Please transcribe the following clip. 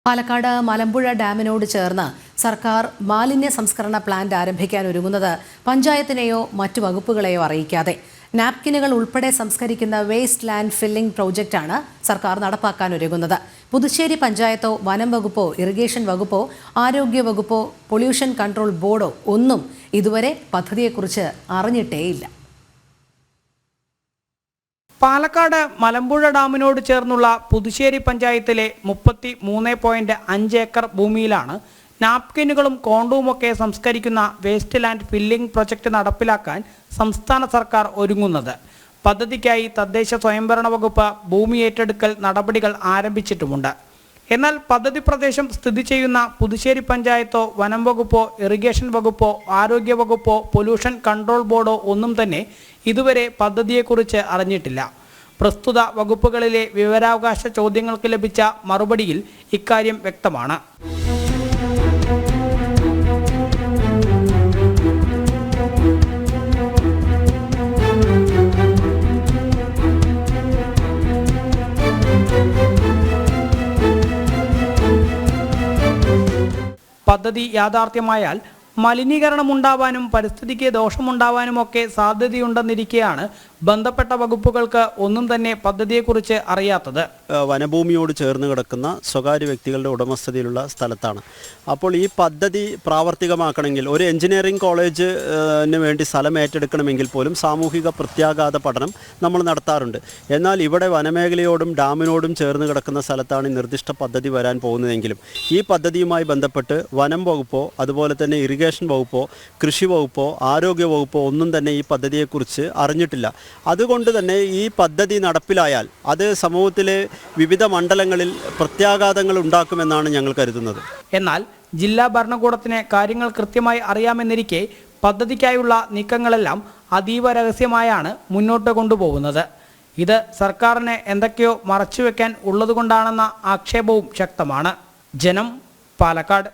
പാലക്കാട് മലമ്പുഴ ഡാമിനോട് ചേർന്ന് സർക്കാർ മാലിന്യ സംസ്കരണ പ്ലാന്റ് ആരംഭിക്കാൻ ഒരുങ്ങുന്നത് പഞ്ചായത്തിനെയോ മറ്റു വകുപ്പുകളെയോ അറിയിക്കാതെ നാപ്കിനുകൾ ഉൾപ്പെടെ സംസ്കരിക്കുന്ന വേസ്റ്റ് ലാൻഡ് ഫില്ലിംഗ് പ്രോജക്റ്റാണ് സർക്കാർ നടപ്പാക്കാൻ ഒരുങ്ങുന്നത്. പുതുശ്ശേരി പഞ്ചായത്തോ വനം വകുപ്പോ ഇറിഗേഷൻ വകുപ്പോ ആരോഗ്യ വകുപ്പോ പൊല്യൂഷൻ കൺട്രോൾ ബോർഡോ ഒന്നും ഇതുവരെ പദ്ധതിയെക്കുറിച്ച് അറിഞ്ഞിട്ടേയില്ല. പാലക്കാട് മലമ്പുഴ ഡാമിനോട് ചേർന്നുള്ള പുതുശ്ശേരി പഞ്ചായത്തിലെ 33.5 ഏക്കർ ഭൂമിയിലാണ് നാപ്കിനുകളും കോണ്ടവുമൊക്കെ സംസ്കരിക്കുന്ന വേസ്റ്റ് ലാൻഡ് ഫില്ലിംഗ് പ്രൊജക്ട് നടപ്പിലാക്കാൻ സംസ്ഥാന സർക്കാർ ഒരുങ്ങുന്നത്. പദ്ധതിക്കായി തദ്ദേശ സ്വയംഭരണ വകുപ്പ് ഭൂമി ഏറ്റെടുക്കൽ നടപടികൾ ആരംഭിച്ചിട്ടുമുണ്ട്. എന്നാൽ പദ്ധതി പ്രദേശം സ്ഥിതി ചെയ്യുന്ന പുതുശ്ശേരി പഞ്ചായത്തോ വനം വകുപ്പോ ഇറിഗേഷൻ വകുപ്പോ ആരോഗ്യ വകുപ്പോ പൊല്യൂഷൻ കൺട്രോൾ ബോർഡോ ഒന്നും തന്നെ ഇതുവരെ പദ്ധതിയെക്കുറിച്ച് അറിഞ്ഞിട്ടില്ല. പ്രസ്തുത വകുപ്പുകളിലെ വിവരാവകാശ ചോദ്യങ്ങൾക്ക് ലഭിച്ച മറുപടിയിൽ ഇക്കാര്യം വ്യക്തമാണ്. പദ്ധതി യാഥാർത്ഥ്യമായാൽ മലിനീകരണമുണ്ടാവാനും പരിസ്ഥിതിക്ക് ദോഷമുണ്ടാവാനുമൊക്കെ സാധ്യതയുണ്ടെന്നിരിക്കെയാണ് ബന്ധപ്പെട്ട വകുപ്പുകൾക്ക് ഒന്നും തന്നെ പദ്ധതിയെക്കുറിച്ച് അറിയാത്തത്. വനഭൂമിയോട് ചേർന്ന് കിടക്കുന്ന സ്വകാര്യ വ്യക്തികളുടെ ഉടമസ്ഥതയിലുള്ള സ്ഥലത്താണ്. അപ്പോൾ ഈ പദ്ധതി പ്രാവർത്തികമാക്കണമെങ്കിൽ ഒരു എഞ്ചിനീയറിംഗ് കോളേജിന് വേണ്ടി സ്ഥലം ഏറ്റെടുക്കണമെങ്കിൽ പോലും സാമൂഹിക പ്രത്യാഘാത പഠനം നമ്മൾ നടത്താറുണ്ട്. എന്നാൽ ഇവിടെ വനമേഖലയോടും ഡാമിനോടും ചേർന്ന് കിടക്കുന്ന സ്ഥലത്താണ് നിർദ്ദിഷ്ട പദ്ധതി വരാൻ പോകുന്നതെങ്കിലും ഈ പദ്ധതിയുമായി ബന്ധപ്പെട്ട് വനം വകുപ്പോ അതുപോലെ തന്നെ ഇറിഗേഷൻ വകുപ്പോ കൃഷി വകുപ്പോ ആരോഗ്യ വകുപ്പോ ഒന്നും തന്നെ ഈ പദ്ധതിയെക്കുറിച്ച് അറിഞ്ഞിട്ടില്ല. അതുകൊണ്ട് തന്നെ ഈ പദ്ധതി നടപ്പിലായാൽ അത് സമൂഹത്തിലെ വിവിധ മണ്ഡലങ്ങളിൽ പ്രത്യാഘാതങ്ങൾ ഉണ്ടാക്കുമെന്നാണ് ഞങ്ങൾ കരുതുന്നത്. എന്നാൽ ജില്ലാ ഭരണകൂടത്തിന് കാര്യങ്ങൾ കൃത്യമായി അറിയാമെന്നിരിക്കെ പദ്ധതിക്കായുള്ള നീക്കങ്ങളെല്ലാം അതീവ രഹസ്യമായാണ് മുന്നോട്ട് കൊണ്ടുപോകുന്നത്. ഇത് സർക്കാരിന് എന്തൊക്കെയോ മറച്ചുവെക്കാൻ ഉള്ളതുകൊണ്ടാണെന്ന ആക്ഷേപവും ശക്തമാണ്. ജനം, പാലക്കാട്.